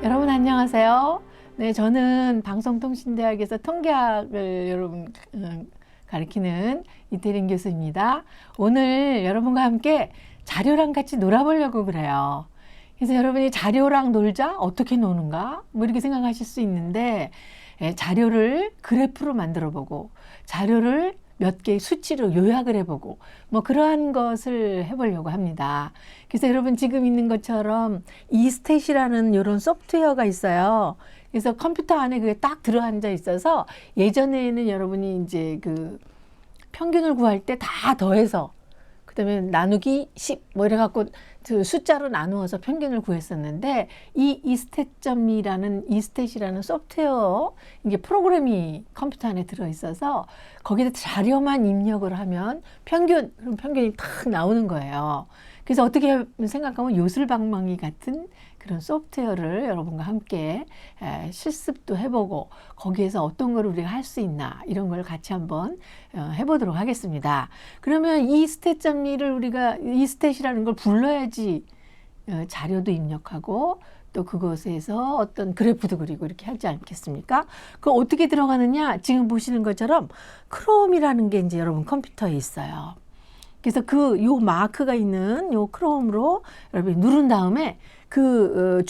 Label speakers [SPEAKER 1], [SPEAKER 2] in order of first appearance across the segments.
[SPEAKER 1] 여러분 안녕하세요. 네, 저는 방송통신대학에서 통계학을 여러분 가르치는 이태린 교수입니다. 오늘 여러분과 함께 자료랑 같이 놀아보려고 그래요. 그래서 여러분이 자료랑 놀자? 어떻게 노는가? 뭐 이렇게 생각하실 수 있는데 자료를 그래프로 만들어 보고 자료를 몇 개의 수치로 요약을 해보고 뭐 그러한 것을 해보려고 합니다. 그래서 여러분 지금 있는 것처럼 이스탯이라는 이런 소프트웨어가 있어요. 그래서 컴퓨터 안에 그게 딱 들어앉아 있어서 예전에는 여러분이 이제 그 평균을 구할 때 다 더해서 그다음에 나누기 10 뭐 이래갖고 그 숫자로 나누어서 평균을 구했었는데 이 이스탯이라는 소프트웨어 이게 프로그램이 컴퓨터 안에 들어 있어서 거기다 자료만 입력을 하면 그럼 평균이 탁 나오는 거예요. 그래서 어떻게 생각하면 요술방망이 같은 그런 소프트웨어를 여러분과 함께 실습도 해보고 거기에서 어떤 걸 우리가 할 수 있나 이런 걸 같이 한번 해보도록 하겠습니다. 그러면 이 스탯.me를 우리가 이 스탯이라는 걸 불러야지 자료도 입력하고 또 그것에서 어떤 그래프도 그리고 이렇게 하지 않겠습니까? 그 어떻게 들어가느냐? 지금 보시는 것처럼 크롬이라는 게 이제 여러분 컴퓨터에 있어요. 그래서 요 마크가 있는 요 크롬으로 여러분이 누른 다음에 그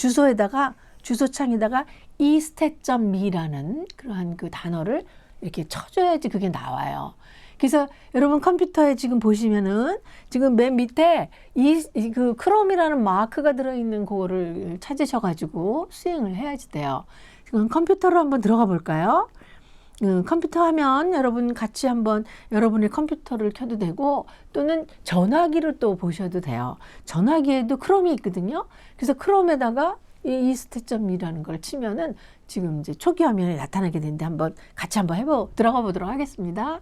[SPEAKER 1] 주소창에다가 eStat.me라는 그러한 그 단어를 이렇게 쳐줘야지 그게 나와요. 그래서 여러분 컴퓨터에 지금 보시면은 지금 맨 밑에 그 크롬이라는 마크가 들어있는 그거를 찾으셔가지고 수행을 해야지 돼요. 지금 컴퓨터로 한번 들어가 볼까요? 컴퓨터 화면 여러분 같이 한번 여러분의 컴퓨터를 켜도 되고 또는 전화기를 또 보셔도 돼요. 전화기에도 크롬이 있거든요. 그래서 크롬에다가 이 스탯.me라는 걸 치면은 지금 이제 초기 화면에 나타나게 되는데 같이 한번 들어가 보도록 하겠습니다.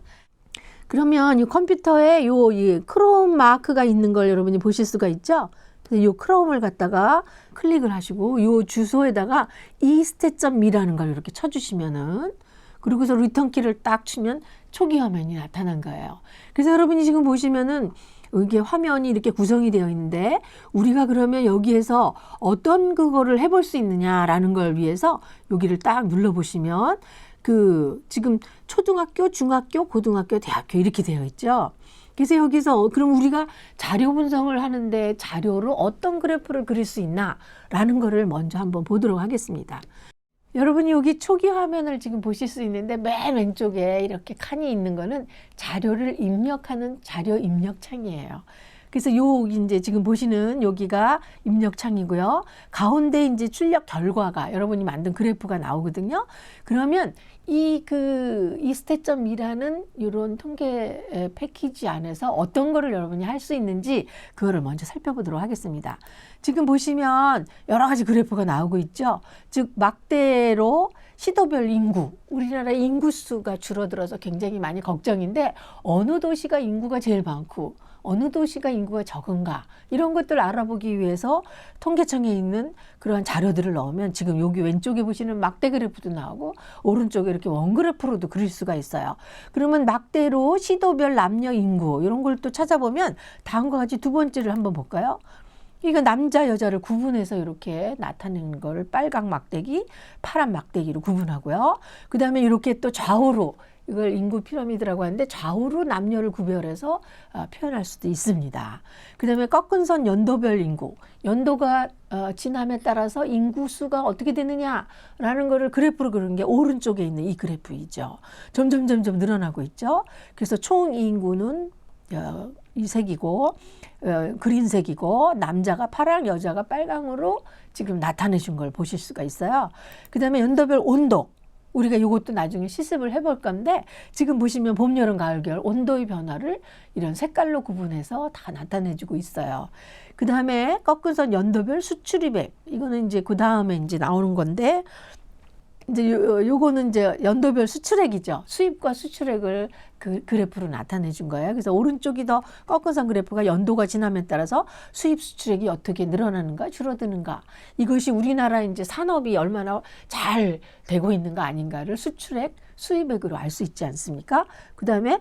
[SPEAKER 1] 그러면 이 컴퓨터에 이 크롬 마크가 있는 걸 여러분이 보실 수가 있죠. 그래서 이 크롬을 갖다가 클릭을 하시고 이 주소에다가 이 스탯.me라는 걸 이렇게 쳐주시면은 그리고서 리턴 키를 딱 치면 초기 화면이 나타난 거예요. 그래서 여러분이 지금 보시면은 이게 화면이 이렇게 구성이 되어 있는데 우리가 그러면 여기에서 어떤 그거를 해볼 수 있느냐라는 걸 위해서 여기를 딱 눌러보시면 지금 초등학교, 중학교, 고등학교, 대학교 이렇게 되어 있죠. 그래서 여기서 그럼 우리가 자료 분석을 하는데 자료로 어떤 그래프를 그릴 수 있나라는 거를 먼저 한번 보도록 하겠습니다. 여러분이 여기 초기 화면을 지금 보실 수 있는데 맨 왼쪽에 이렇게 칸이 있는 거는 자료를 입력하는 자료 입력 창이에요. 그래서 이제 지금 보시는 여기가 입력 창이고요. 가운데 이제 출력 결과가 여러분이 만든 그래프가 나오거든요. 그러면 이 스탯.me라는 이런 통계 패키지 안에서 어떤 거를 여러분이 할 수 있는지 그거를 먼저 살펴보도록 하겠습니다. 지금 보시면 여러 가지 그래프가 나오고 있죠. 즉 막대로 시도별 인구, 우리나라 인구수가 줄어들어서 굉장히 많이 걱정인데 어느 도시가 인구가 제일 많고 어느 도시가 인구가 적은가 이런 것들을 알아보기 위해서 통계청에 있는 그러한 자료들을 넣으면 지금 여기 왼쪽에 보시는 막대 그래프도 나오고 오른쪽에 이렇게 원 그래프로도 그릴 수가 있어요. 그러면 막대로 시도별 남녀 인구 이런 걸 또 찾아보면 다음과 같이 두 번째를 한번 볼까요? 이거 남자 여자를 구분해서 이렇게 나타내는 걸 빨강 막대기, 파란 막대기로 구분하고요. 그 다음에 이렇게 또 좌우로 이걸 인구 피라미드라고 하는데 좌우로 남녀를 구별해서 표현할 수도 있습니다. 그 다음에 꺾은 선 연도별 인구, 연도가 지남에 따라서 인구수가 어떻게 되느냐라는 거를 그래프로 그린 게 오른쪽에 있는 이 그래프이죠. 점점 늘어나고 있죠. 그래서 총 인구는 이 색이고 그린색이고 남자가 파랑 여자가 빨강으로 지금 나타내 준 걸 보실 수가 있어요. 그 다음에 연도별 온도 우리가 이것도 나중에 실습을 해볼 건데 지금 보시면 봄, 여름, 가을, 겨울 온도의 변화를 이런 색깔로 구분해서 다 나타내주고 있어요. 그 다음에 꺾은 선 연도별 수출입액 이거는 이제 그 다음에 이제 나오는 건데 이제 요거는 이제 연도별 수출액이죠. 수입과 수출액을 그 그래프로 나타내 준 거예요. 그래서 오른쪽이 더 꺾은 선 그래프가 연도가 지남에 따라서 수입 수출액이 어떻게 늘어나는가 줄어드는가 이것이 우리나라 이제 산업이 얼마나 잘 되고 있는가 아닌가를 수출액 수입액으로 알 수 있지 않습니까? 그 다음에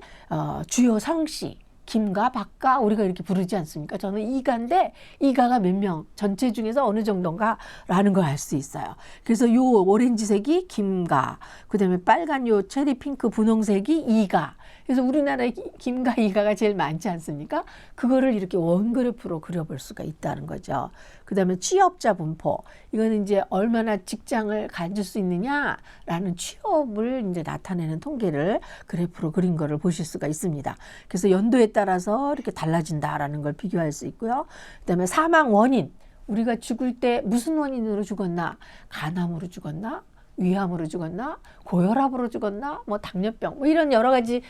[SPEAKER 1] 주요 성씨 김가, 박가 우리가 이렇게 부르지 않습니까? 저는 이가인데 이가가 몇 명, 전체 중에서 어느 정도인가라는 걸 알 수 있어요. 그래서 요 오렌지색이 김가, 그다음에 빨간 요 체리 핑크 분홍색이 이가. 그래서 우리나라에 김가, 이가가 제일 많지 않습니까? 그거를 이렇게 원그래프로 그려볼 수가 있다는 거죠. 그다음에 취업자 분포. 이거는 이제 얼마나 직장을 가질 수 있느냐라는 취업을 이제 나타내는 통계를 그래프로 그린 거를 보실 수가 있습니다. 그래서 연도에 따라서 이렇게 달라진다라는 걸 비교할 수 있고요. 그다음에 사망 원인. 우리가 죽을 때 무슨 원인으로 죽었나? 간암으로 죽었나? 위암으로 죽었나? 고혈압으로 죽었나? 뭐 당뇨병, 뭐 이런 여러 가지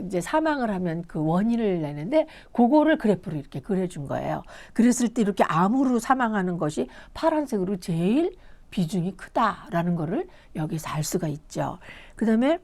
[SPEAKER 1] 이제 사망을 하면 그 원인을 내는데 그거를 그래프로 이렇게 그려준 거예요. 그랬을 때 이렇게 암으로 사망하는 것이 파란색으로 제일 비중이 크다라는 거를 여기서 알 수가 있죠. 그다음에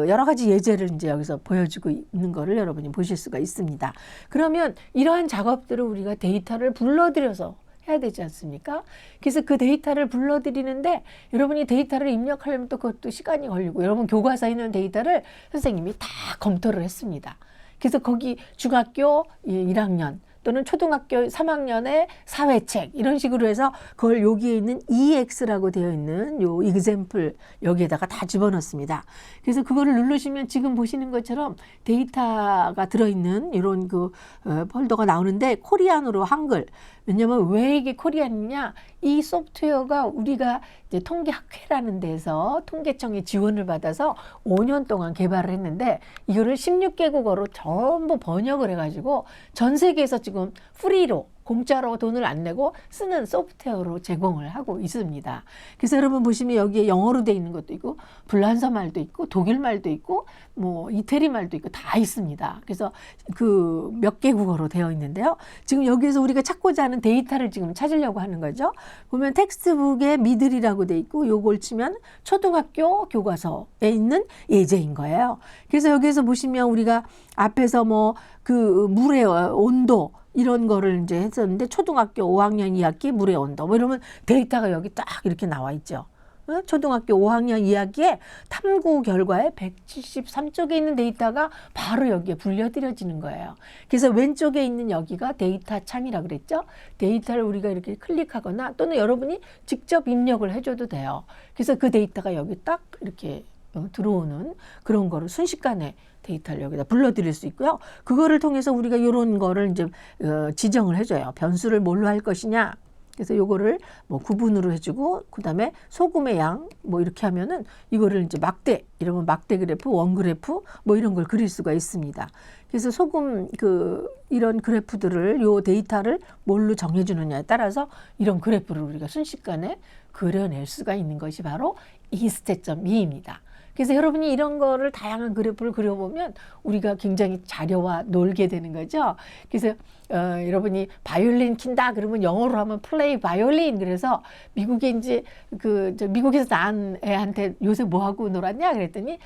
[SPEAKER 1] 여러 가지 예제를 이제 여기서 보여주고 있는 거를 여러분이 보실 수가 있습니다. 그러면 이러한 작업들을 우리가 데이터를 불러들여서 해야 되지 않습니까? 그래서 그 데이터를 불러들이는데 여러분이 데이터를 입력하려면 또 그것도 시간이 걸리고 여러분 교과서에 있는 데이터를 선생님이 다 검토를 했습니다. 그래서 거기 중학교 1학년 또는 초등학교 3학년의 사회책 이런 식으로 해서 그걸 여기에 있는 EX라고 되어 있는 요 example 여기에다가 다 집어넣습니다. 그래서 그거를 누르시면 지금 보시는 것처럼 데이터가 들어있는 이런 폴더가 나오는데 코리안으로 한글. 왜냐면 왜 이게 코리안이냐? 이 소프트웨어가 우리가 이제 통계학회라는 데서 통계청의 지원을 받아서 5년 동안 개발을 했는데 이거를 16개국어로 전부 번역을 해가지고 전 세계에서 지금 프리로 공짜로 돈을 안 내고 쓰는 소프트웨어로 제공을 하고 있습니다. 그래서 여러분 보시면 여기에 영어로 돼 있는 것도 있고 불란서 말도 있고 독일 말도 있고 뭐 이태리 말도 있고 다 있습니다. 그래서 몇 개국어로 되어 있는데요. 지금 여기에서 우리가 찾고자 하는 데이터를 지금 찾으려고 하는 거죠. 보면 텍스트북에 미들이라고 돼 있고 요걸 치면 초등학교 교과서에 있는 예제인 거예요. 그래서 여기에서 보시면 우리가 앞에서 물의 온도 이런 거를 이제 했었는데 초등학교 5학년 2학기 물의 온도 뭐 이러면 데이터가 여기 딱 이렇게 나와 있죠. 초등학교 5학년 2학기에 탐구 결과에 173쪽에 있는 데이터가 바로 여기에 불려드려지는 거예요. 그래서 왼쪽에 있는 여기가 데이터 창이라고 그랬죠. 데이터를 우리가 이렇게 클릭하거나 또는 여러분이 직접 입력을 해줘도 돼요. 그래서 그 데이터가 여기 딱 이렇게 들어오는 그런 거를 순식간에 데이터를 여기다 불러드릴 수 있고요. 그거를 통해서 우리가 이런 거를 이제 지정을 해줘요. 변수를 뭘로 할 것이냐. 그래서 요거를 구분으로 해주고 그다음에 소금의 양 이렇게 하면은 이거를 이제 막대 이러면 막대 그래프, 원 그래프 이런 걸 그릴 수가 있습니다. 그래서 소금 이런 그래프들을 요 데이터를 뭘로 정해주느냐에 따라서 이런 그래프를 우리가 순식간에 그려낼 수가 있는 것이 바로 이스탯.me입니다. 그래서 여러분이 이런 거를 다양한 그래프를 그려보면 우리가 굉장히 자료와 놀게 되는 거죠. 그래서 여러분이 바이올린 킨다 그러면 영어로 하면 플레이 바이올린. 그래서 미국에 이제 미국에서 낳은 애한테 요새 뭐 하고 놀았냐 그랬더니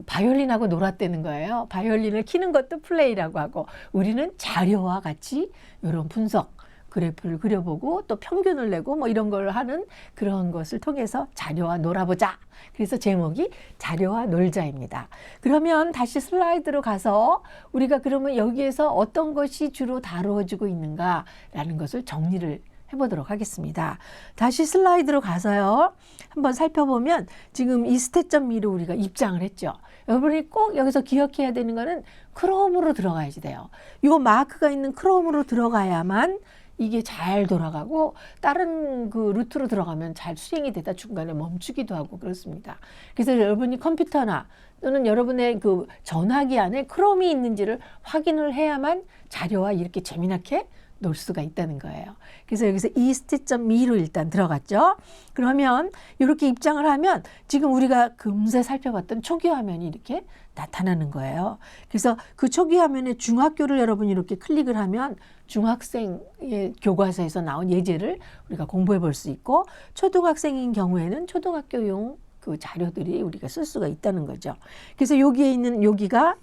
[SPEAKER 1] 바이올린하고 놀았다는 거예요. 바이올린을 키는 것도 플레이라고 하고 우리는 자료와 같이 이런 분석 그래프를 그려보고 또 평균을 내고 이런 걸 하는 그런 것을 통해서 자료와 놀아보자. 그래서 제목이 자료와 놀자입니다. 그러면 다시 슬라이드로 가서 우리가 그러면 여기에서 어떤 것이 주로 다루어지고 있는가라는 것을 정리를 해보도록 하겠습니다. 다시 슬라이드로 가서요. 한번 살펴보면 지금 이스탯.me로 우리가 입장을 했죠. 여러분이 꼭 여기서 기억해야 되는 거는 크롬으로 들어가야지 돼요. 이 마크가 있는 크롬으로 들어가야만 이게 잘 돌아가고 다른 루트로 들어가면 잘 수행이 되다 중간에 멈추기도 하고 그렇습니다. 그래서 여러분이 컴퓨터나 또는 여러분의 전화기 안에 크롬이 있는지를 확인을 해야만 자료와 이렇게 재미나게 놀 수가 있다는 거예요. 그래서 여기서 이스탯.me로 일단 들어갔죠. 그러면 이렇게 입장을 하면 지금 우리가 금세 살펴봤던 초기 화면이 이렇게 나타나는 거예요. 그래서 그 초기 화면에 중학교를 여러분이 이렇게 클릭을 하면 중학생의 교과서에서 나온 예제를 우리가 공부해 볼 수 있고 초등학생인 경우에는 초등학교용 자료들이 우리가 쓸 수가 있다는 거죠. 그래서 여기에 있는 여기가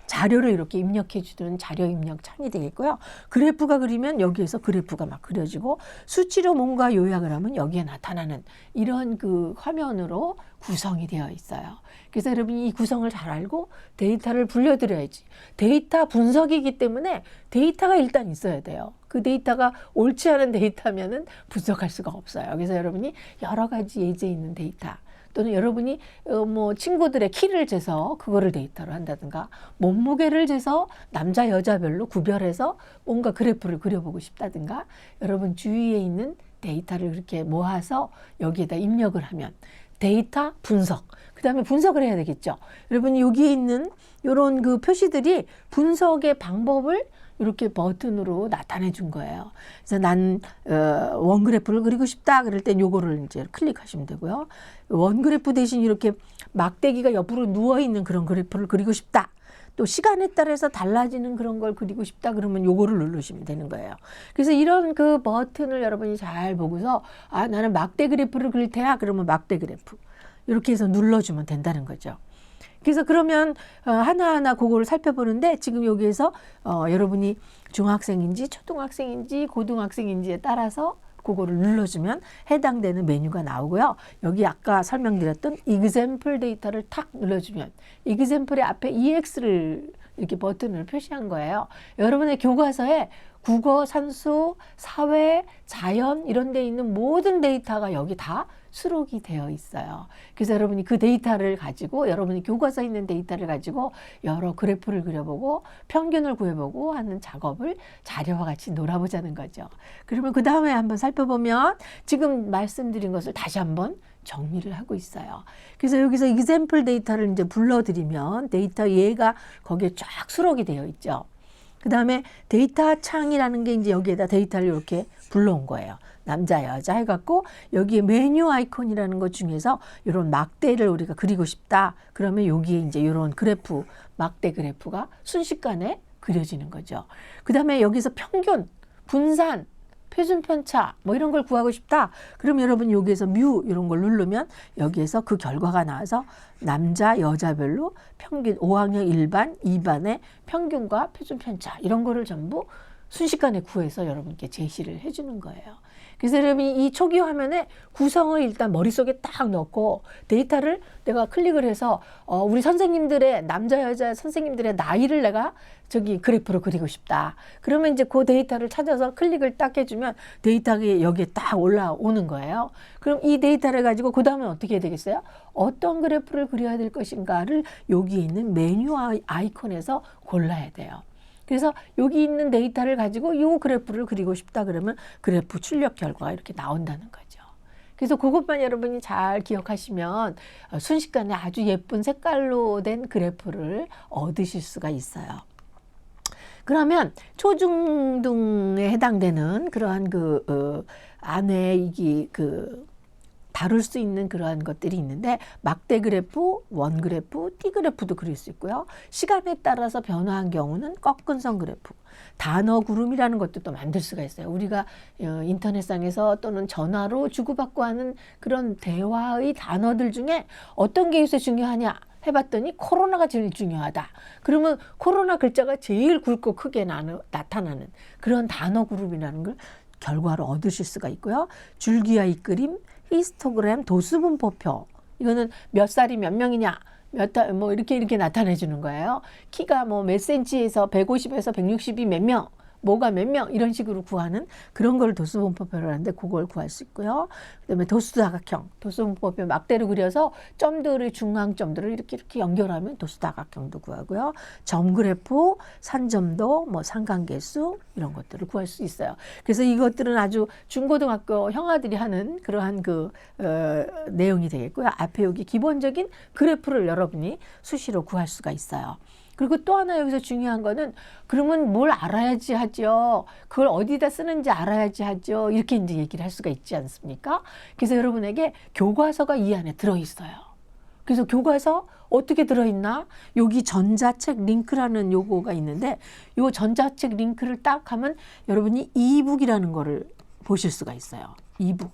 [SPEAKER 1] 자료를 이렇게 입력해 주는 자료 입력 창이 되겠고요. 그래프가 그리면 여기에서 그래프가 막 그려지고 수치로 뭔가 요약을 하면 여기에 나타나는 이런 그 화면으로 구성이 되어 있어요. 그래서 여러분이 이 구성을 잘 알고 데이터를 불려드려야지. 데이터 분석이기 때문에 데이터가 일단 있어야 돼요. 그 데이터가 옳지 않은 데이터면은 분석할 수가 없어요. 그래서 여러분이 여러 가지 예제 있는 데이터 또는 여러분이 뭐 친구들의 키를 재서 그거를 데이터로 한다든가 몸무게를 재서 남자 여자별로 구별해서 뭔가 그래프를 그려보고 싶다든가 여러분 주위에 있는 데이터를 그렇게 모아서 여기에다 입력을 하면 데이터 분석, 그 다음에 분석을 해야 되겠죠. 여러분 여기에 있는 이런 그 표시들이 분석의 방법을 이렇게 버튼으로 나타내 준 거예요. 그래서 난 원그래프를 그리고 싶다 그럴 땐 요거를 이제 클릭하시면 되고요. 원그래프 대신 이렇게 막대기가 옆으로 누워 있는 그런 그래프를 그리고 싶다. 또 시간에 따라서 달라지는 그런 걸 그리고 싶다 그러면 요거를 누르시면 되는 거예요. 그래서 이런 그 버튼을 여러분이 잘 보고서 아 나는 막대 그래프를 그릴 테야 그러면 막대 그래프 이렇게 해서 눌러주면 된다는 거죠. 그래서 그러면 하나하나 그거를 살펴보는데 지금 여기에서 여러분이 중학생인지 초등학생인지 고등학생인지에 따라서 그거를 눌러주면 해당되는 메뉴가 나오고요. 여기 아까 설명드렸던 example 데이터를 탁 눌러주면 example의 앞에 ex를 이렇게 버튼을 표시한 거예요. 여러분의 교과서에 국어, 산수, 사회, 자연 이런 데 있는 모든 데이터가 여기 다 수록이 되어 있어요. 그래서 여러분이 그 데이터를 가지고 여러분이 교과서에 있는 데이터를 가지고 여러 그래프를 그려보고 평균을 구해보고 하는 작업을 자료와 같이 놀아보자는 거죠. 그러면 그 다음에 한번 살펴보면 지금 말씀드린 것을 다시 한번 정리를 하고 있어요. 그래서 여기서 example 데이터를 이제 불러드리면 데이터 얘가 거기에 쫙 수록이 되어 있죠. 그 다음에 데이터 창이라는 게 이제 여기에다 데이터를 이렇게 불러온 거예요. 남자, 여자 해갖고 여기에 메뉴 아이콘이라는 것 중에서 이런 막대를 우리가 그리고 싶다. 그러면 여기에 이제 이런 그래프, 막대 그래프가 순식간에 그려지는 거죠. 그 다음에 여기서 평균, 분산, 표준 편차 뭐 이런 걸 구하고 싶다. 그럼 여러분 여기에서 뮤 이런 걸 누르면 여기에서 그 결과가 나와서 남자 여자별로 평균 5학년 1반 2반의 평균과 표준 편차 이런 거를 전부 순식간에 구해서 여러분께 제시를 해주는 거예요. 그래서 여러분이 이 초기 화면에 구성을 일단 머릿속에 딱 넣고 데이터를 내가 클릭을 해서 우리 선생님들의 남자 여자 선생님들의 나이를 내가 저기 그래프로 그리고 싶다. 그러면 이제 그 데이터를 찾아서 클릭을 딱 해주면 데이터가 여기에 딱 올라오는 거예요. 그럼 이 데이터를 가지고 그 다음에 어떻게 해야 되겠어요? 어떤 그래프를 그려야 될 것인가를 여기에 있는 메뉴 아이콘에서 골라야 돼요. 그래서 여기 있는 데이터를 가지고 이 그래프를 그리고 싶다 그러면 그래프 출력 결과가 이렇게 나온다는 거죠. 그래서 그것만 여러분이 잘 기억하시면 순식간에 아주 예쁜 색깔로 된 그래프를 얻으실 수가 있어요. 그러면 초중등에 해당되는 그러한 안에 이게 다룰 수 있는 그러한 것들이 있는데 막대 그래프, 원 그래프, 띠 그래프도 그릴 수 있고요. 시간에 따라서 변화한 경우는 꺾은선 그래프, 단어 구름이라는 것도 또 만들 수가 있어요. 우리가 인터넷상에서 또는 전화로 주고받고 하는 그런 대화의 단어들 중에 어떤 게 요새 중요하냐 해봤더니 코로나가 제일 중요하다. 그러면 코로나 글자가 제일 굵고 크게 나타나는 그런 단어 그룹이라는 걸 결과로 얻으실 수가 있고요. 줄기와의 그림, 히스토그램, 도수분포표. 이거는 몇 살이 몇 명이냐, 뭐 이렇게 나타내 주는 거예요. 키가 뭐 몇 센치에서 150에서 160이 몇 명, 뭐가 몇 명 이런 식으로 구하는 그런 걸 도수분포표를 하는데 그걸 구할 수 있고요. 그다음에 도수다각형, 도수분포표 막대로 그려서 점들의 중앙점들을 이렇게 연결하면 도수다각형도 구하고요. 점그래프, 산점도, 뭐 상관계수 이런 것들을 구할 수 있어요. 그래서 이것들은 아주 중고등학교 형아들이 하는 그러한 내용이 되겠고요. 앞에 여기 기본적인 그래프를 여러분이 수시로 구할 수가 있어요. 그리고 또 하나 여기서 중요한 거는 그러면 뭘 알아야지 하죠. 그걸 어디다 쓰는지 알아야지 하죠. 이렇게 이제 얘기를 할 수가 있지 않습니까? 그래서 여러분에게 교과서가 이 안에 들어있어요. 그래서 교과서 어떻게 들어있나? 여기 전자책 링크라는 요거가 있는데 요 전자책 링크를 딱 하면 여러분이 이북이라는 거를 보실 수가 있어요. 이북.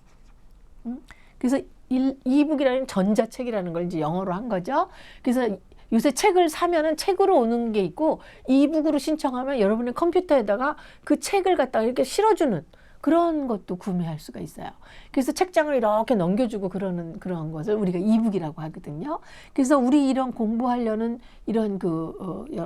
[SPEAKER 1] 그래서 이북이라는 전자책이라는 걸 이제 영어로 한 거죠. 그래서 요새 책을 사면은 책으로 오는 게 있고 이북으로 신청하면 여러분의 컴퓨터에다가 그 책을 갖다가 이렇게 실어주는 그런 것도 구매할 수가 있어요. 그래서 책장을 이렇게 넘겨주고 그런 것을 우리가 이북이라고 하거든요. 그래서 우리 이런 공부하려는 이런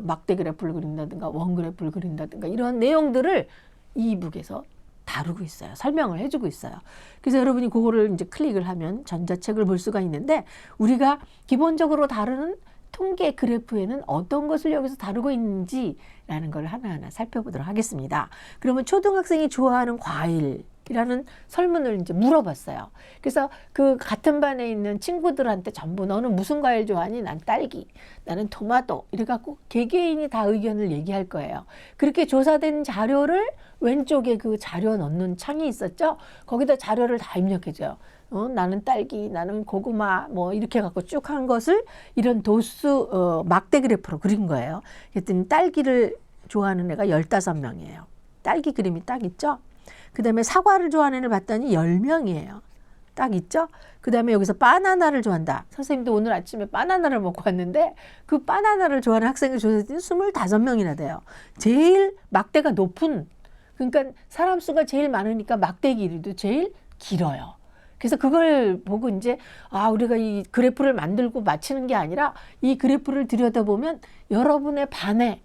[SPEAKER 1] 막대 그래프를 그린다든가 원 그래프를 그린다든가 이런 내용들을 이북에서 다루고 있어요. 설명을 해주고 있어요. 그래서 여러분이 그거를 이제 클릭을 하면 전자책을 볼 수가 있는데 우리가 기본적으로 다루는 통계 그래프에는 어떤 것을 여기서 다루고 있는지라는 걸 하나하나 살펴보도록 하겠습니다. 그러면 초등학생이 좋아하는 과일이라는 설문을 이제 물어봤어요. 그래서 그 같은 반에 있는 친구들한테 전부 너는 무슨 과일 좋아하니? 난 딸기, 나는 토마토 이래갖고 개개인이 다 의견을 얘기할 거예요. 그렇게 조사된 자료를 왼쪽에 그 자료 넣는 창이 있었죠. 거기다 자료를 다 입력해줘요. 나는 딸기, 나는 고구마, 뭐 이렇게 갖고 쭉 한 것을 이런 도수 막대 그래프로 그린 거예요. 그랬더니 딸기를 좋아하는 애가 15명이에요. 딸기 그림이 딱 있죠. 그 다음에 사과를 좋아하는 애를 봤더니 10명이에요. 딱 있죠. 그 다음에 여기서 바나나를 좋아한다. 선생님도 오늘 아침에 바나나를 먹고 왔는데 그 바나나를 좋아하는 학생을 조사했더니 25명이나 돼요. 제일 막대가 높은, 그러니까 사람 수가 제일 많으니까 막대 길이도 제일 길어요. 그래서 그걸 보고 이제 우리가 이 그래프를 만들고 맞히는 게 아니라 이 그래프를 들여다보면 여러분의 반에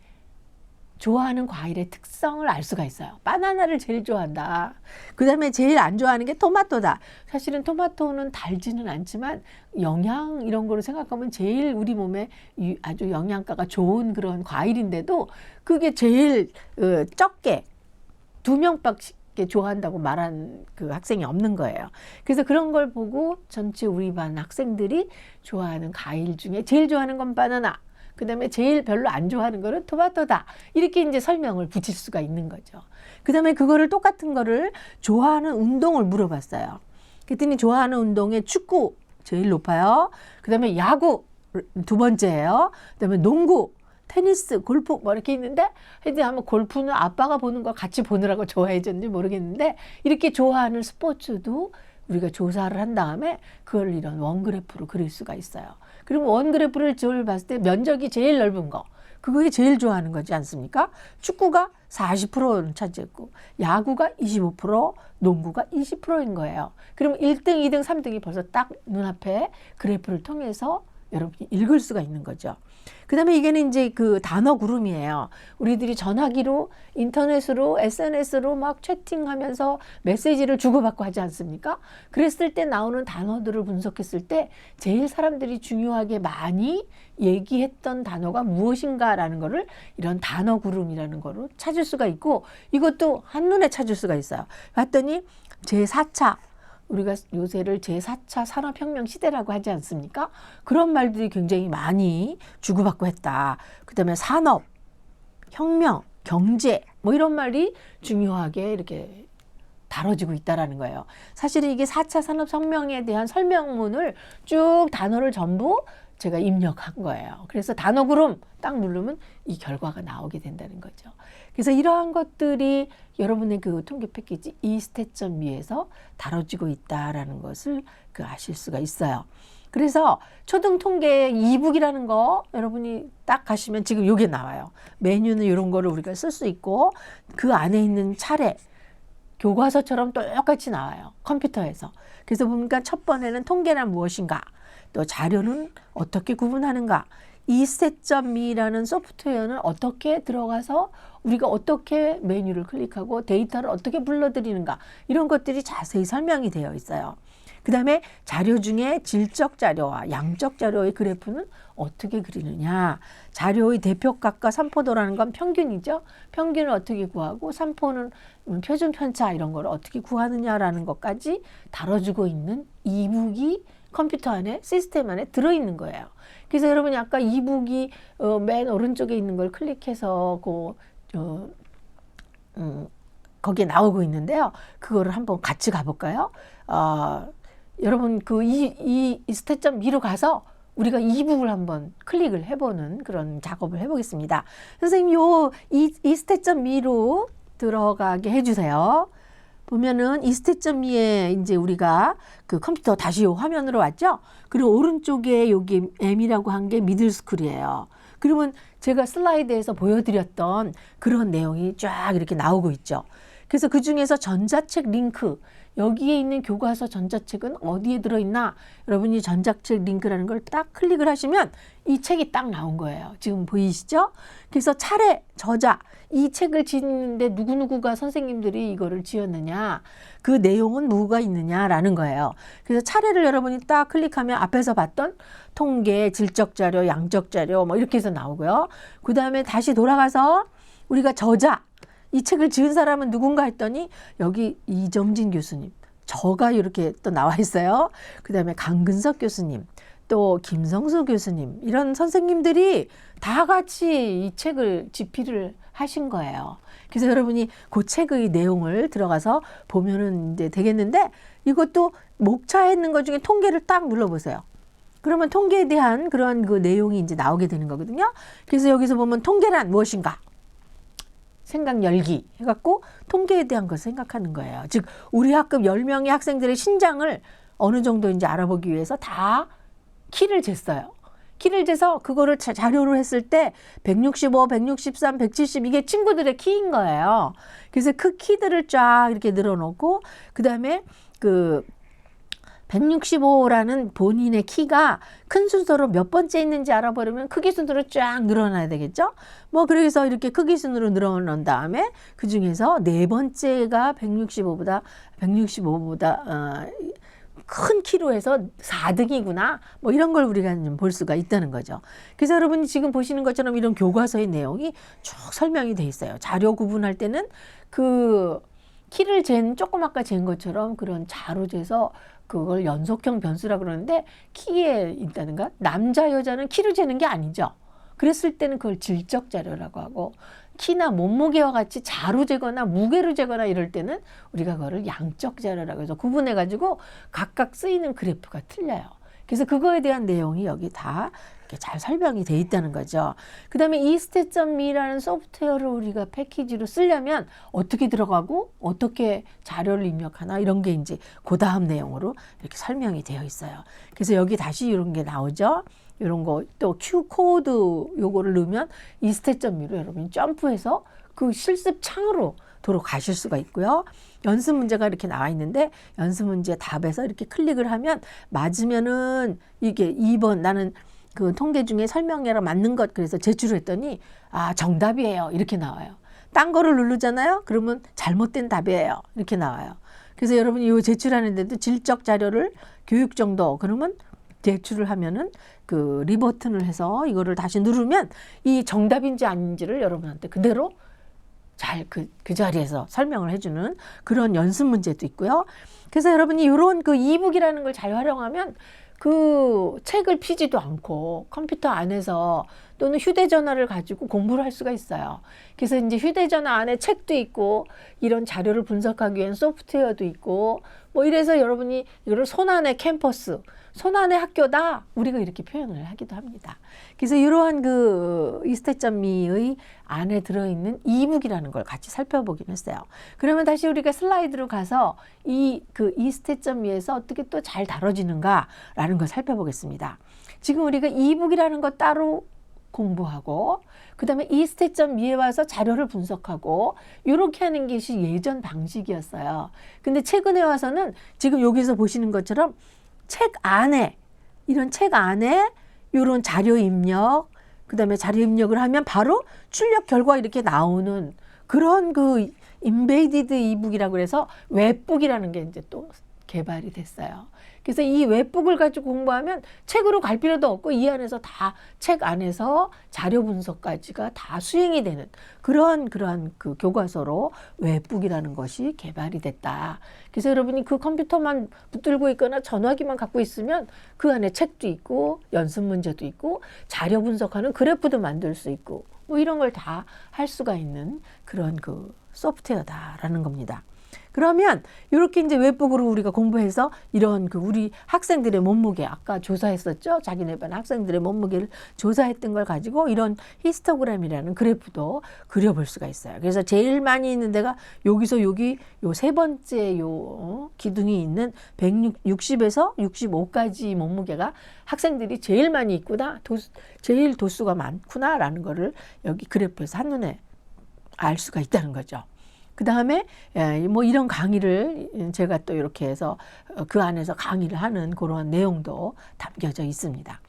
[SPEAKER 1] 좋아하는 과일의 특성을 알 수가 있어요. 바나나를 제일 좋아한다. 그 다음에 제일 안 좋아하는 게 토마토다. 사실은 토마토는 달지는 않지만 영양 이런 거로 생각하면 제일 우리 몸에 아주 영양가가 좋은 그런 과일인데도 그게 제일 적게 2명밖에 좋아한다고 말한 그 학생이 없는 거예요. 그래서 그런 걸 보고 전체 우리 반 학생들이 좋아하는 과일 중에 제일 좋아하는 건 바나나, 그 다음에 제일 별로 안 좋아하는 거는 토마토다. 이렇게 이제 설명을 붙일 수가 있는 거죠. 그 다음에 그거를 똑같은 거를 좋아하는 운동을 물어봤어요. 그랬더니 좋아하는 운동에 축구 제일 높아요. 그 다음에 야구 2번째예요. 그 다음에 농구, 테니스, 골프 뭐 이렇게 있는데 하여튼 아마 골프는 아빠가 보는 거 같이 보느라고 좋아해졌는지 모르겠는데 이렇게 좋아하는 스포츠도 우리가 조사를 한 다음에 그걸 이런 원그래프로 그릴 수가 있어요. 그리고 원그래프를 봤을 때 면적이 제일 넓은 거 그게 제일 좋아하는 거지 않습니까? 축구가 40%는 차지했고 야구가 25%, 농구가 20%인 거예요. 그럼 1등, 2등, 3등이 벌써 딱 눈앞에 그래프를 통해서 여러분이 읽을 수가 있는 거죠. 그 다음에 이게는 이제 그 단어 구름이에요. 우리들이 전화기로, 인터넷으로, SNS로 막 채팅하면서 메시지를 주고받고 하지 않습니까? 그랬을 때 나오는 단어들을 분석했을 때 제일 사람들이 중요하게 많이 얘기했던 단어가 무엇인가라는 거를 이런 단어 구름이라는 거로 찾을 수가 있고 이것도 한눈에 찾을 수가 있어요. 봤더니 제4차 우리가 요새를 제4차 산업혁명 시대라고 하지 않습니까? 그런 말들이 굉장히 많이 주고받고 했다. 그 다음에 산업, 혁명, 경제 뭐 이런 말이 중요하게 이렇게 다뤄지고 있다라는 거예요. 사실은 이게 4차 산업혁명에 대한 설명문을 쭉 단어를 전부 제가 입력한 거예요. 그래서 단어 구름 딱 누르면 이 결과가 나오게 된다는 거죠. 그래서 이러한 것들이 여러분의 그 통계 패키지 이스탯.me에서 다뤄지고 있다라는 것을 아실 수가 있어요. 그래서 초등 통계 이북이라는 거 여러분이 딱 가시면 지금 요게 나와요. 메뉴는 이런 거를 우리가 쓸 수 있고 그 안에 있는 차례 교과서처럼 똑같이 나와요. 컴퓨터에서. 그래서 보니까 첫 번에는 통계란 무엇인가, 또 자료는 어떻게 구분하는가, 이스탯.me라는 소프트웨어는 어떻게 들어가서 우리가 어떻게 메뉴를 클릭하고 데이터를 어떻게 불러들이는가 이런 것들이 자세히 설명이 되어 있어요. 그 다음에 자료 중에 질적 자료와 양적 자료의 그래프는 어떻게 그리느냐, 자료의 대표값과 산포도라는 건 평균이죠. 평균을 어떻게 구하고 산포는 표준 편차 이런 걸 어떻게 구하느냐라는 것까지 다뤄주고 있는 이북이 컴퓨터 안에 시스템 안에 들어있는 거예요. 그래서 여러분이 아까 이북이 맨 오른쪽에 있는 걸 클릭해서 거기에 나오고 있는데요. 그거를 한번 같이 가볼까요? 여러분 이 스탯.me로 가서 우리가 이북을 한번 클릭을 해보는 그런 작업을 해보겠습니다. 선생님 이 스탯.me로 들어가게 해주세요. 보면은 이스테점미에 이제 우리가 그 컴퓨터 다시 요 화면으로 왔죠? 그리고 오른쪽에 여기 M이라고 한 게 미들스쿨이에요. 그러면 제가 슬라이드에서 보여드렸던 그런 내용이 쫙 이렇게 나오고 있죠. 그래서 그 중에서 전자책 링크, 여기에 있는 교과서 전자책은 어디에 들어있나? 여러분이 전자책 링크라는 걸 딱 클릭을 하시면 이 책이 딱 나온 거예요. 지금 보이시죠? 그래서 차례 저자, 이 책을 짓는데 누구누구가 선생님들이 이거를 지었느냐, 그 내용은 뭐가 있느냐라는 거예요. 그래서 차례를 여러분이 딱 클릭하면 앞에서 봤던 통계, 질적 자료, 양적 자료 뭐 이렇게 해서 나오고요. 그 다음에 다시 돌아가서 우리가 저자, 이 책을 지은 사람은 누군가 했더니 여기 이정진 교수님, 저가 이렇게 또 나와 있어요. 그 다음에 강근석 교수님, 또 김성수 교수님, 이런 선생님들이 다 같이 이 책을 집필을 하신 거예요. 그래서 여러분이 그 책의 내용을 들어가서 보면은 이제 되겠는데, 이것도 목차에 있는 것 중에 통계를 딱 눌러보세요. 그러면 통계에 대한 그런 그 내용이 이제 나오게 되는 거거든요. 그래서 여기서 보면 통계란 무엇인가? 생각 열기 해갖고 통계에 대한 것을 생각하는 거예요. 즉 우리 학급 10명의 학생들의 신장을 어느 정도 이제 알아보기 위해서 다 키를 쟀어요. 키를 재서 그거를 자료로 했을 때 165, 163, 170 이게 친구들의 키인 거예요. 그래서 그 키들을 쫙 이렇게 늘어놓고 그 다음에 그 165라는 본인의 키가 큰 순서로 몇 번째 있는지 알아보려면 크기 순으로 쫙 늘어나야 되겠죠? 뭐 그래서 이렇게 크기 순으로 늘어난 다음에 그 중에서 네 번째가 165보다 큰 키로 해서 4등이구나. 뭐 이런 걸 우리가 좀 볼 수가 있다는 거죠. 그래서 여러분이 지금 보시는 것처럼 이런 교과서의 내용이 쭉 설명이 돼 있어요. 자료 구분할 때는 그 키를 조금 아까 잰 것처럼 그런 자로 재서 그걸 연속형 변수라 그러는데 키에 있다는가? 남자 여자는 키를 재는 게 아니죠. 그랬을 때는 그걸 질적 자료라고 하고 키나 몸무게와 같이 자로 재거나 무게로 재거나 이럴 때는 우리가 그거를 양적 자료라고 해서 구분해 가지고 각각 쓰이는 그래프가 틀려요. 그래서 그거에 대한 내용이 여기 다 이렇게 잘 설명이 돼 있다는 거죠. 그 다음에 이스테점미라는 소프트웨어를 우리가 패키지로 쓰려면 어떻게 들어가고 어떻게 자료를 입력하나 이런 게 이제 그 다음 내용으로 이렇게 설명이 되어 있어요. 그래서 여기 다시 이런 게 나오죠. 이런 거 또 Q코드 요거를 넣으면 이스테점미로 여러분이 점프해서 그 실습 창으로 도로 가실 수가 있고요. 연습 문제가 이렇게 나와 있는데 연습 문제 답에서 이렇게 클릭을 하면 맞으면은 이게 2번 나는 그 통계 중에 설명해라 맞는 것 그래서 제출을 했더니 아 정답이에요 이렇게 나와요. 딴 거를 누르잖아요. 그러면 잘못된 답이에요 이렇게 나와요. 그래서 여러분이 이 제출하는데도 질적 자료를 교육 정도 그러면 제출을 하면은 그 리버튼을 해서 이거를 다시 누르면 이 정답인지 아닌지를 여러분한테 그대로 잘 그 자리에서 설명을 해주는 그런 연습 문제도 있고요. 그래서 여러분이 이런 그 이북이라는 걸 잘 활용하면 그 책을 피지도 않고 컴퓨터 안에서 또는 휴대전화를 가지고 공부를 할 수가 있어요. 그래서 이제 휴대전화 안에 책도 있고 이런 자료를 분석하기 위한 소프트웨어도 있고 뭐 이래서 여러분이 이거를 손안의 캠퍼스, 손안의 학교다 우리가 이렇게 표현을 하기도 합니다. 그래서 이러한 그 이스테점미의 안에 들어있는 이북이라는 걸 같이 살펴보긴 했어요. 그러면 다시 우리가 슬라이드로 가서 이 그 이스테점미에서 어떻게 또 잘 다뤄지는가라는 걸 살펴보겠습니다. 지금 우리가 이북이라는 거 따로 공부하고 그 다음에 이스테점미에 와서 자료를 분석하고 이렇게 하는 것이 예전 방식이었어요. 근데 최근에 와서는 지금 여기서 보시는 것처럼 책 안에 이런 책 안에 이런 자료 입력 그 다음에 자료 입력을 하면 바로 출력 결과 이렇게 나오는 그런 그 인베이디드 이북이라고 해서 웹북이라는 게 이제 또 개발이 됐어요. 그래서 이 웹북을 가지고 공부하면 책으로 갈 필요도 없고 이 안에서 다 책 안에서 자료 분석까지가 다 수행이 되는 그러한 그 교과서로 웹북이라는 것이 개발이 됐다. 그래서 여러분이 그 컴퓨터만 붙들고 있거나 전화기만 갖고 있으면 그 안에 책도 있고 연습 문제도 있고 자료 분석하는 그래프도 만들 수 있고 뭐 이런 걸 다 할 수가 있는 그런 그 소프트웨어다라는 겁니다. 그러면 이렇게 이제 웹북으로 우리가 공부해서 이런 그 우리 학생들의 몸무게 아까 조사했었죠. 자기네 반 학생들의 몸무게를 조사했던 걸 가지고 이런 히스토그램이라는 그래프도 그려볼 수가 있어요. 그래서 제일 많이 있는 데가 여기서 여기 요 세 번째 요 기둥이 있는 160에서 65까지 몸무게가 학생들이 제일 많이 있구나. 제일 도수가 많구나라는 거를 여기 그래프에서 한눈에 알 수가 있다는 거죠. 그 다음에 뭐 이런 강의를 제가 또 이렇게 해서 그 안에서 강의를 하는 그런 내용도 담겨져 있습니다.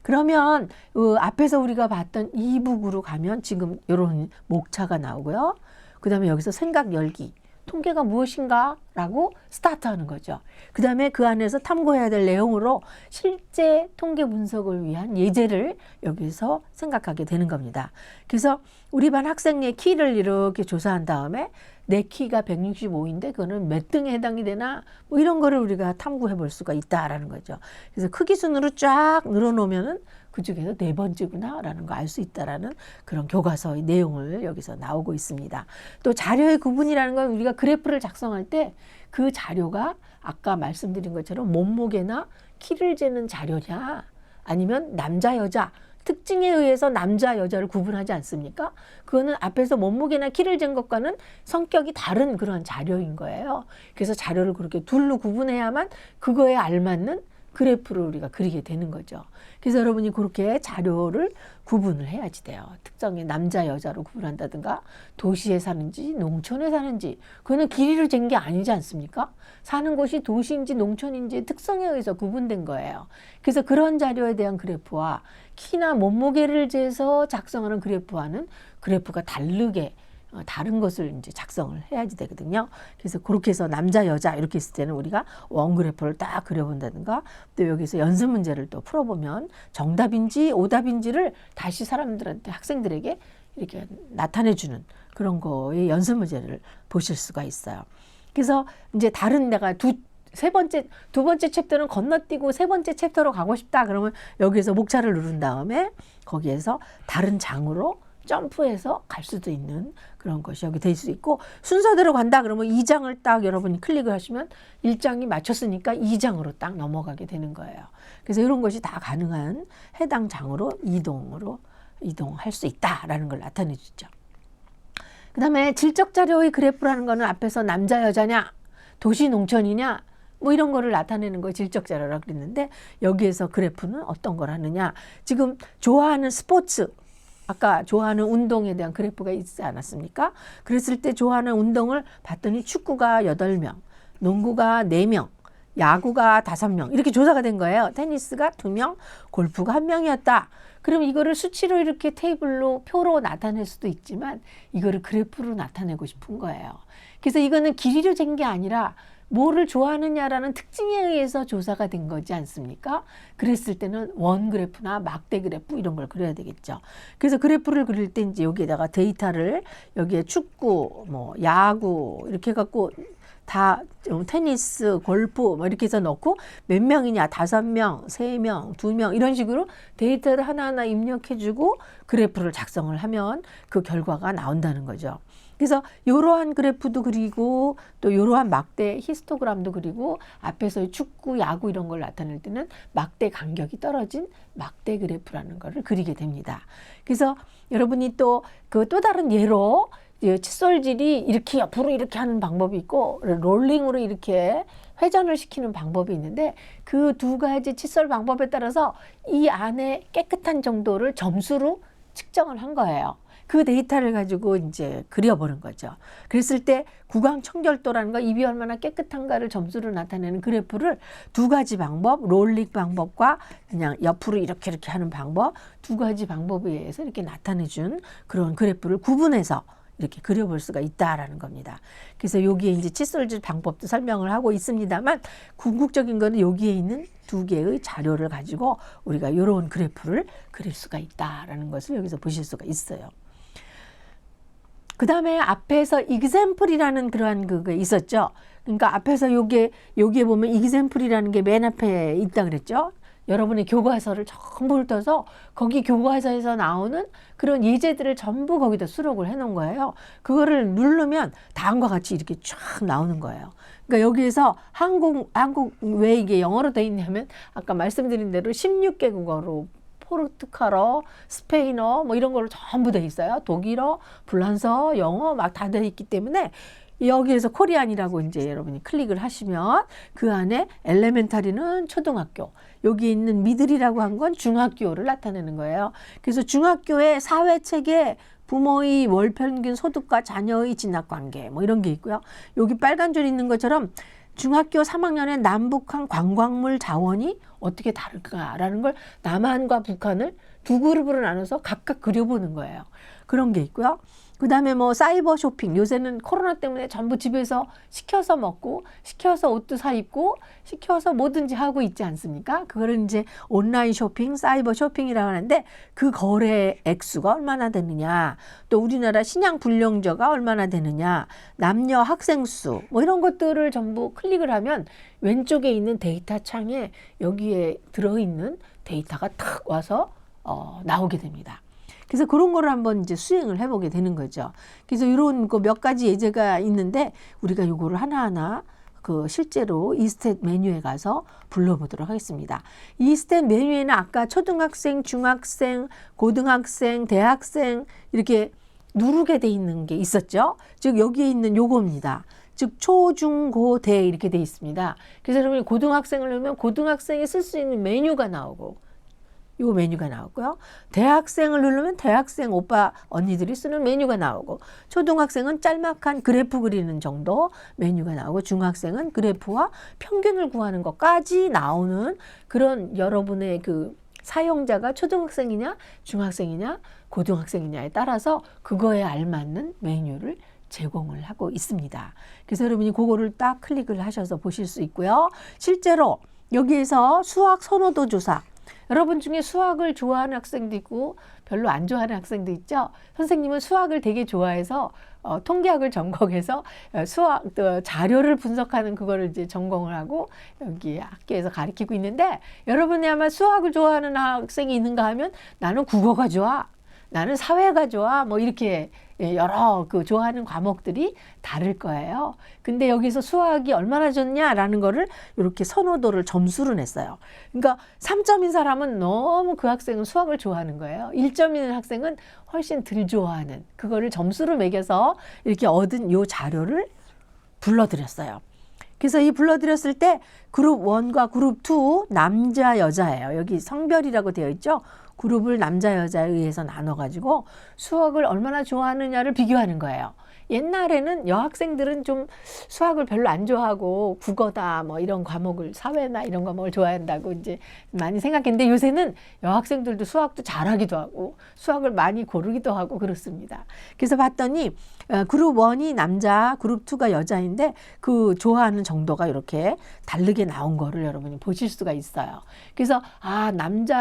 [SPEAKER 1] 그러면 앞에서 우리가 봤던 이북으로 가면 지금 이런 목차가 나오고요. 그 다음에 여기서 생각 열기, 통계가 무엇인가 라고 스타트하는 거죠. 그 다음에 그 안에서 탐구해야 될 내용으로 실제 통계 분석을 위한 예제를 여기서 생각하게 되는 겁니다. 그래서 우리 반 학생의 키를 이렇게 조사한 다음에 내 키가 165인데 그거는 몇 등에 해당이 되나 뭐 이런 거를 우리가 탐구해 볼 수가 있다라는 거죠. 그래서 크기 순으로 쫙 늘어놓으면은 그 중에서 네 번째구나 라는 거 알 수 있다라는 그런 교과서의 내용을 여기서 나오고 있습니다. 또 자료의 구분이라는 건 우리가 그래프를 작성할 때 그 자료가 아까 말씀드린 것처럼 몸무게나 키를 재는 자료냐 아니면 남자 여자 특징에 의해서 남자 여자를 구분하지 않습니까? 그거는 앞에서 몸무게나 키를 잰 것과는 성격이 다른 그런 자료인 거예요. 그래서 자료를 그렇게 둘로 구분해야만 그거에 알맞는 그래프를 우리가 그리게 되는 거죠. 그래서 여러분이 그렇게 자료를 구분을 해야지 돼요. 특정의 남자 여자로 구분한다든가 도시에 사는지 농촌에 사는지 그거는 길이를 잰 게 아니지 않습니까? 사는 곳이 도시인지 농촌인지 특성에 의해서 구분된 거예요. 그래서 그런 자료에 대한 그래프와 키나 몸무게를 재서 작성하는 그래프와는 그래프가 다르게 다른 것을 이제 작성을 해야지 되거든요. 그래서 그렇게 해서 남자, 여자 이렇게 있을 때는 우리가 원그래프를 딱 그려본다든가 또 여기서 연습 문제를 또 풀어보면 정답인지 오답인지를 다시 사람들한테 학생들에게 이렇게 나타내주는 그런 거의 연습 문제를 보실 수가 있어요. 그래서 이제 다른 내가 두 번째 챕터는 건너뛰고 세 번째 챕터로 가고 싶다. 그러면 여기에서 목차를 누른 다음에 거기에서 다른 장으로 점프해서 갈 수도 있는 그런 것이 여기 될 수 있고 순서대로 간다 그러면 2장을 딱 여러분이 클릭을 하시면 1장이 맞췄으니까 2장으로 딱 넘어가게 되는 거예요. 그래서 이런 것이 다 가능한 해당 장으로 이동할 수 있다라는 걸 나타내 주죠. 그 다음에 질적 자료의 그래프라는 거는 앞에서 남자 여자냐 도시 농촌이냐 뭐 이런 거를 나타내는 걸 질적 자료라고 그랬는데 여기에서 그래프는 어떤 걸 하느냐 지금 좋아하는 스포츠 아까 좋아하는 운동에 대한 그래프가 있지 않았습니까? 그랬을 때 좋아하는 운동을 봤더니 축구가 8명, 농구가 4명, 야구가 5명 이렇게 조사가 된 거예요. 테니스가 2명, 골프가 1명이었다. 그럼 이거를 수치로 이렇게 테이블로 표로 나타낼 수도 있지만 이거를 그래프로 나타내고 싶은 거예요. 그래서 이거는 길이로 잰 게 아니라 뭐를 좋아하느냐라는 특징에 의해서 조사가 된 거지 않습니까? 그랬을 때는 원 그래프나 막대 그래프 이런 걸 그려야 되겠죠. 그래서 그래프를 그릴 때 이제 여기에다가 데이터를 여기에 축구, 뭐 야구 이렇게 해갖고 다 테니스, 골프 뭐 이렇게 해서 넣고 몇 명이냐 5명, 3명, 2명 이런 식으로 데이터를 하나하나 입력해주고 그래프를 작성을 하면 그 결과가 나온다는 거죠. 그래서 이러한 그래프도 그리고 또 이러한 막대 히스토그램도 그리고 앞에서의 축구, 야구 이런 걸 나타낼 때는 막대 간격이 떨어진 막대 그래프라는 거를 그리게 됩니다. 그래서 여러분이 또 다른 예로 칫솔질이 이렇게 옆으로 이렇게 하는 방법이 있고 롤링으로 이렇게 회전을 시키는 방법이 있는데 그 두 가지 칫솔 방법에 따라서 이 안에 깨끗한 정도를 점수로 측정을 한 거예요. 그 데이터를 가지고 이제 그려보는 거죠. 그랬을 때 구강 청결도라는 거 입이 얼마나 깨끗한가를 점수로 나타내는 그래프를 두 가지 방법, 롤링 방법과 그냥 옆으로 이렇게 하는 방법 두 가지 방법에 의해서 이렇게 나타내준 그런 그래프를 구분해서 이렇게 그려볼 수가 있다라는 겁니다. 그래서 여기에 이제 칫솔질 방법도 설명을 하고 있습니다만 궁극적인 거는 여기에 있는 두 개의 자료를 가지고 우리가 이런 그래프를 그릴 수가 있다라는 것을 여기서 보실 수가 있어요. 그 다음에 앞에서 example이라는 그러한 그게 있었죠. 그러니까 앞에서 여기에 보면 example이라는 게 맨 앞에 있다 그랬죠. 여러분의 교과서를 전부 훑어서 거기 교과서에서 나오는 그런 예제들을 전부 거기다 수록을 해 놓은 거예요. 그거를 누르면 다음과 같이 이렇게 쫙 나오는 거예요. 그러니까 여기에서 한국 왜 이게 영어로 돼 있냐면 아까 말씀드린 대로 16개 국어로 포르투갈어, 스페인어 뭐 이런 걸로 전부 돼 있어요. 독일어, 불란서, 영어 막 다 돼 있기 때문에 여기에서 코리안이라고 이제 여러분이 클릭을 하시면 그 안에 엘레멘타리는 초등학교, 여기 있는 미들이라고 한 건 중학교를 나타내는 거예요. 그래서 중학교의 사회체계, 부모의 월평균 소득과 자녀의 진학관계 뭐 이런 게 있고요. 여기 빨간 줄 있는 것처럼 중학교 3학년에 남북한 관광물 자원이 어떻게 다를까라는 걸 남한과 북한을 두 그룹으로 나눠서 각각 그려보는 거예요. 그런 게 있고요. 그 다음에 뭐 사이버 쇼핑, 요새는 코로나 때문에 전부 집에서 시켜서 먹고 시켜서 옷도 사 입고 시켜서 뭐든지 하고 있지 않습니까? 그거를 이제 온라인 쇼핑, 사이버 쇼핑이라고 하는데 그 거래 액수가 얼마나 되느냐, 또 우리나라 신양 불량자가 얼마나 되느냐, 남녀 학생 수 뭐 이런 것들을 전부 클릭을 하면 왼쪽에 있는 데이터 창에 여기에 들어있는 데이터가 탁 와서 나오게 됩니다. 그래서 그런 거를 한번 이제 수행을 해보게 되는 거죠. 그래서 이런 몇 가지 예제가 있는데 우리가 요거를 하나하나 그 실제로 이스탯 메뉴에 가서 불러보도록 하겠습니다. 이스탯 메뉴에는 아까 초등학생, 중학생, 고등학생, 대학생 이렇게 누르게 돼 있는 게 있었죠. 즉 여기에 있는 요겁니다. 즉 초, 중, 고, 대 이렇게 돼 있습니다. 그래서 여러분이 고등학생을 넣으면 고등학생이 쓸 수 있는 메뉴가 나오고 요 메뉴가 나오고요. 대학생을 누르면 대학생 오빠 언니들이 쓰는 메뉴가 나오고, 초등학생은 짤막한 그래프 그리는 정도 메뉴가 나오고, 중학생은 그래프와 평균을 구하는 것까지 나오는 그런 여러분의 그 사용자가 초등학생이냐 중학생이냐 고등학생이냐에 따라서 그거에 알맞는 메뉴를 제공을 하고 있습니다. 그래서 여러분이 그거를 딱 클릭을 하셔서 보실 수 있고요. 실제로 여기에서 수학 선호도 조사, 여러분 중에 수학을 좋아하는 학생도 있고 별로 안 좋아하는 학생도 있죠. 선생님은 수학을 되게 좋아해서 통계학을 전공해서 수학 자료를 분석하는 그거를 이제 전공을 하고 여기 학교에서 가르치고 있는데, 여러분이 아마 수학을 좋아하는 학생이 있는가 하면 나는 국어가 좋아, 나는 사회가 좋아, 뭐 이렇게 여러 그 좋아하는 과목들이 다를 거예요. 근데 여기서 수학이 얼마나 좋냐라는 거를 이렇게 선호도를 점수로 냈어요. 그러니까 3점인 사람은 너무 그 학생은 수학을 좋아하는 거예요. 1점인 학생은 훨씬 덜 좋아하는, 그거를 점수로 매겨서 이렇게 얻은 요 자료를 불러드렸어요. 그래서 이 불러드렸을 때 그룹 1과 그룹 2 남자 여자예요. 여기 성별이라고 되어 있죠. 그룹을 남자 여자에 의해서 나눠가지고 수학을 얼마나 좋아하느냐를 비교하는 거예요. 옛날에는 여학생들은 좀 수학을 별로 안 좋아하고 국어다 뭐 이런 과목을, 사회나 이런 과목을 좋아한다고 이제 많이 생각했는데, 요새는 여학생들도 수학도 잘하기도 하고 수학을 많이 고르기도 하고 그렇습니다. 그래서 봤더니 그룹 1이 남자, 그룹 2가 여자인데 그 좋아하는 정도가 이렇게 다르게 나온 거를 여러분이 보실 수가 있어요. 그래서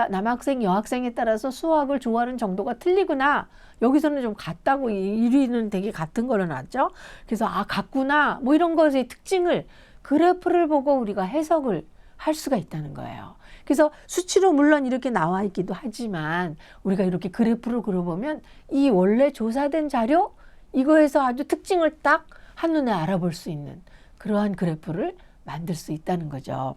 [SPEAKER 1] 남학생, 여학생에 따라서 수학을 좋아하는 정도가 틀리구나. 여기서는 좀 같다고, 1위는 되게 같은 걸로 나왔죠. 그래서 같구나 뭐 이런 것의 특징을 그래프를 보고 우리가 해석을 할 수가 있다는 거예요. 그래서 수치로 물론 이렇게 나와 있기도 하지만 우리가 이렇게 그래프를 그려보면 이 원래 조사된 자료 이거에서 아주 특징을 딱 한눈에 알아볼 수 있는 그러한 그래프를 만들 수 있다는 거죠.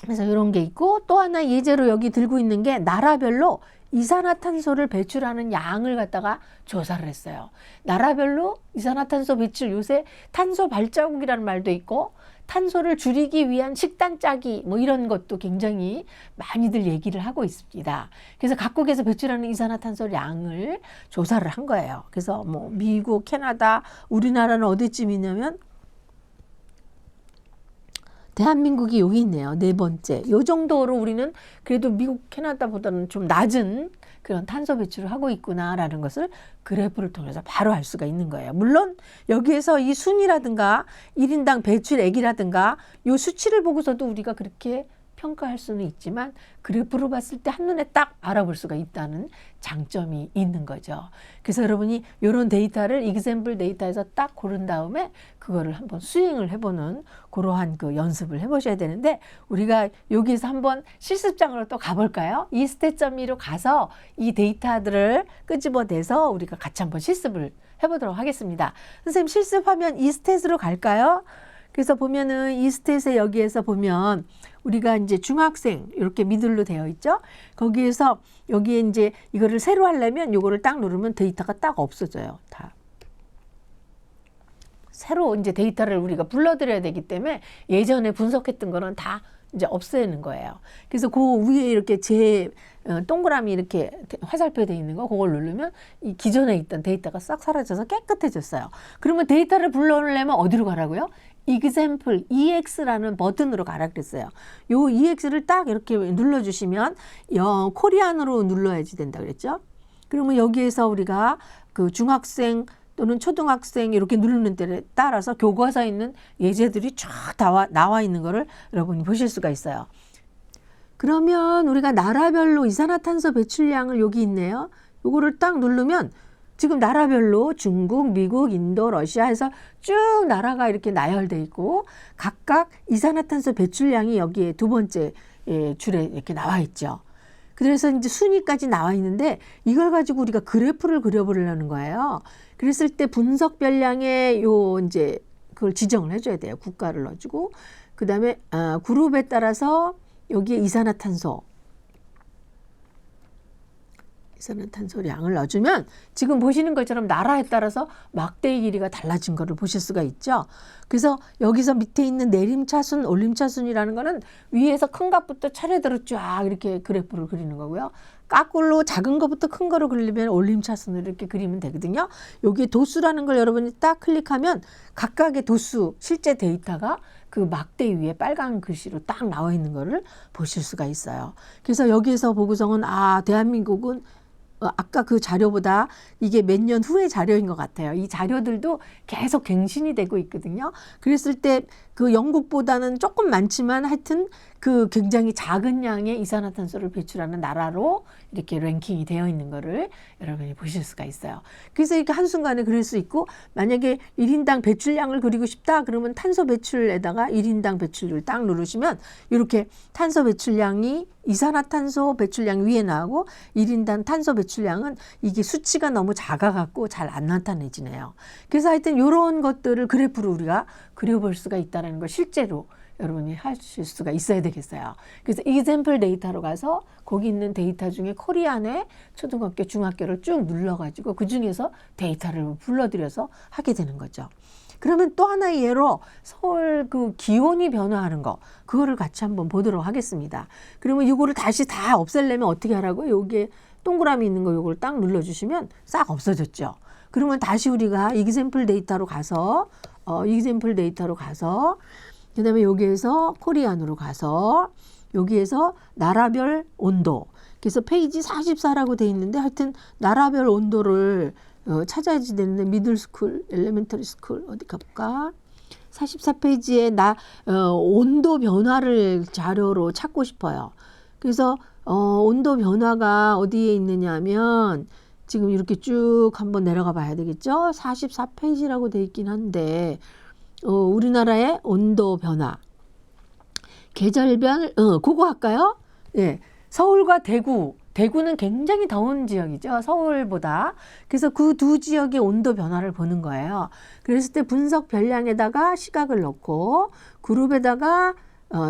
[SPEAKER 1] 그래서 이런 게 있고, 또 하나 예제로 여기 들고 있는 게 나라별로 이산화탄소를 배출하는 양을 갖다가 조사를 했어요. 나라별로 이산화탄소 배출, 요새 탄소 발자국이라는 말도 있고 탄소를 줄이기 위한 식단 짜기 뭐 이런 것도 굉장히 많이들 얘기를 하고 있습니다. 그래서 각국에서 배출하는 이산화탄소 양을 조사를 한 거예요. 그래서 뭐 미국, 캐나다, 우리나라는 어디쯤이냐면 대한민국이 여기 있네요. 4번째. 요 정도로 우리는 그래도 미국, 캐나다보다는 좀 낮은 그런 탄소 배출을 하고 있구나라는 것을 그래프를 통해서 바로 알 수가 있는 거예요. 물론 여기에서 이 순이라든가 1인당 배출액이라든가 요 수치를 보고서도 우리가 그렇게 평가할 수는 있지만 그래프로 봤을 때 한눈에 딱 알아볼 수가 있다는 장점이 있는 거죠. 그래서 여러분이 이런 데이터를 example 데이터에서 딱 고른 다음에 그거를 한번 수행을 해보는 그러한 그 연습을 해보셔야 되는데, 우리가 여기서 한번 실습장으로 또 가볼까요? 이 stat.me로 가서 이 데이터들을 끄집어내서 우리가 같이 한번 실습을 해보도록 하겠습니다. 선생님, 실습하면 이 스탯으로 갈까요? 그래서 보면은 이 스탯에 여기에서 보면 우리가 이제 중학생 이렇게 미들로 되어 있죠. 거기에서 여기에 이제 이거를 새로 하려면 요거를 딱 누르면 데이터가 딱 없어져요. 다. 새로 이제 데이터를 우리가 불러들여야 되기 때문에 예전에 분석했던 거는 다 이제 없애는 거예요. 그래서 그 위에 이렇게 동그라미 이렇게 화살표 돼 있는 거 그걸 누르면 이 기존에 있던 데이터가 싹 사라져서 깨끗해졌어요. 그러면 데이터를 불러오려면 어디로 가라고요? example ex라는 버튼으로 가라 그랬어요. 요 ex를 딱 이렇게 눌러주시면 코리안으로 눌러야지 된다 그랬죠. 그러면 여기에서 우리가 그 중학생 또는 초등학생 이렇게 누르는 때에 따라서 교과서에 있는 예제들이 쫙 나와 있는 거를 여러분이 보실 수가 있어요. 그러면 우리가 나라별로 이산화탄소 배출량을 여기 있네요. 요거를 딱 누르면 지금 나라별로 중국, 미국, 인도, 러시아 해서 쭉 나라가 이렇게 나열돼 있고 각각 이산화탄소 배출량이 여기에 두 번째 줄에 이렇게 나와 있죠. 그래서 이제 순위까지 나와 있는데 이걸 가지고 우리가 그래프를 그려보려는 거예요. 그랬을 때 분석별량의 이제 그걸 지정을 해줘야 돼요. 국가를 넣어주고 그다음에 그룹에 따라서 여기에 이산화탄소량을 넣어주면 지금 보시는 것처럼 나라에 따라서 막대의 길이가 달라진 거를 보실 수가 있죠. 그래서 여기서 밑에 있는 내림차순, 올림차순이라는 거는 위에서 큰 값부터 차례대로 쫙 이렇게 그래프를 그리는 거고요. 까꿀로 작은 것부터 큰 거로 그리려면 올림차순으로 이렇게 그리면 되거든요. 여기에 도수라는 걸 여러분이 딱 클릭하면 각각의 도수, 실제 데이터가 그 막대 위에 빨간 글씨로 딱 나와 있는 거를 보실 수가 있어요. 그래서 여기에서 보고서는 대한민국은 아까 그 자료보다 이게 몇 년 후의 자료인 것 같아요. 이 자료들도 계속 갱신이 되고 있거든요. 그랬을 때 그 영국보다는 조금 많지만 하여튼 그 굉장히 작은 양의 이산화탄소를 배출하는 나라로 이렇게 랭킹이 되어 있는 거를 여러분이 보실 수가 있어요. 그래서 이렇게 한순간에 그릴 수 있고 만약에 1인당 배출량을 그리고 싶다 그러면 탄소 배출에다가 1인당 배출률 딱 누르시면 이렇게 탄소 배출량이 이산화탄소 배출량 위에 나오고 1인당 탄소 배출량은 이게 수치가 너무 작아갖고 잘 안 나타내지네요. 그래서 하여튼 이런 것들을 그래프로 우리가 그려볼 수가 있다는 걸 실제로 여러분이 하실 수가 있어야 되겠어요. 그래서 example 데이터로 가서 거기 있는 데이터 중에 코리안의 초등학교, 중학교를 쭉 눌러가지고 그 중에서 데이터를 불러들여서 하게 되는 거죠. 그러면 또 하나의 예로 서울 그 기온이 변화하는 거 그거를 같이 한번 보도록 하겠습니다. 그러면 이거를 다시 다 없애려면 어떻게 하라고요? 여기에 동그라미 있는 거 요걸 딱 눌러주시면 싹 없어졌죠. 그러면 다시 우리가 example 데이터로 가서 그다음에 여기에서 코리안으로 가서 여기에서 나라별 온도 그래서 페이지 44라고 돼 있는데 하여튼 나라별 온도를 찾아야지 되는데 미들스쿨, 엘레멘터리 스쿨 어디 가볼까? 44페이지에 온도 변화를 자료로 찾고 싶어요. 그래서 온도 변화가 어디에 있느냐 하면 지금 이렇게 쭉 한번 내려가 봐야 되겠죠. 44페이지라고 돼 있긴 한데 우리나라의 온도 변화 계절별 그거 할까요? 예, 서울과 대구는 굉장히 더운 지역이죠. 서울보다. 그래서 그 두 지역의 온도 변화를 보는 거예요. 그랬을 때 분석 별량에다가 시각을 넣고 그룹에다가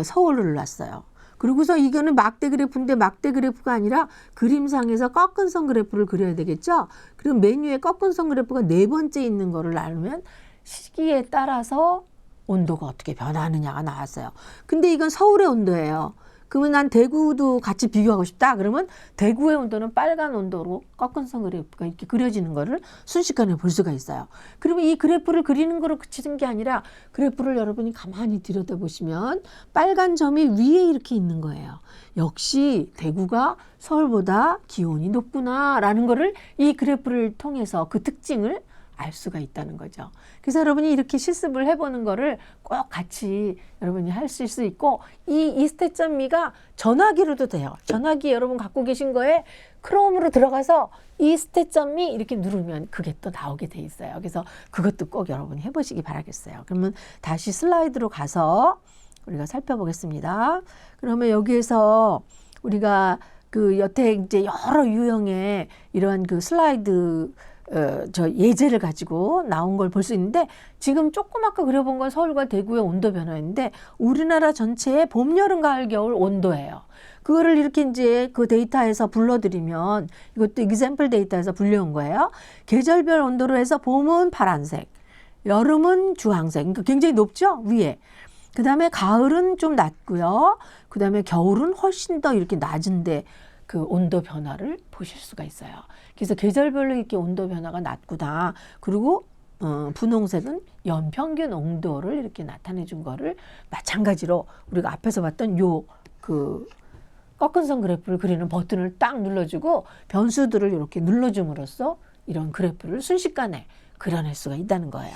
[SPEAKER 1] 서울을 놨어요. 그리고서 이거는 막대 그래프인데 막대 그래프가 아니라 그림상에서 꺾은선 그래프를 그려야 되겠죠. 그럼 메뉴에 꺾은선 그래프가 네 번째 있는 거를 나누면 시기에 따라서 온도가 어떻게 변화하느냐가 나왔어요. 근데 이건 서울의 온도예요. 그러면 난 대구도 같이 비교하고 싶다. 그러면 대구의 온도는 빨간 온도로 꺾은선 그래프가 이렇게 그려지는 거를 순식간에 볼 수가 있어요. 그러면 이 그래프를 그리는 거로 그치는 게 아니라 그래프를 여러분이 가만히 들여다보시면 빨간 점이 위에 이렇게 있는 거예요. 역시 대구가 서울보다 기온이 높구나라는 거를 이 그래프를 통해서 그 특징을 알 수가 있다는 거죠. 그래서 여러분이 이렇게 실습을 해보는 거를 꼭 같이 여러분이 하실 수 있고, 이 스탯점미가 전화기로도 돼요. 전화기 여러분 갖고 계신 거에 크롬으로 들어가서 이 스탯점미 이렇게 누르면 그게 또 나오게 돼 있어요. 그래서 그것도 꼭 여러분이 해보시기 바라겠어요. 그러면 다시 슬라이드로 가서 우리가 살펴보겠습니다. 그러면 여기에서 우리가 그 여태 이제 여러 유형의 이러한 그 슬라이드 저 예제를 가지고 나온 걸 볼 수 있는데, 지금 조금 아까 그려본 건 서울과 대구의 온도 변화인데 우리나라 전체의 봄, 여름, 가을, 겨울 온도예요. 그거를 이렇게 이제 그 데이터에서 불러드리면, 이것도 example 데이터에서 불려온 거예요. 계절별 온도로 해서 봄은 파란색, 여름은 주황색, 그러니까 굉장히 높죠, 위에. 그 다음에 가을은 좀 낮고요. 그 다음에 겨울은 훨씬 더 이렇게 낮은데 그 온도 변화를 보실 수가 있어요. 그래서 계절별로 이렇게 온도 변화가 낮구나. 그리고 분홍색은 연평균 온도를 이렇게 나타내 준 거를 마찬가지로 우리가 앞에서 봤던 요 그 꺾은 선 그래프를 그리는 버튼을 딱 눌러주고 변수들을 이렇게 눌러줌으로써 이런 그래프를 순식간에 그려낼 수가 있다는 거예요.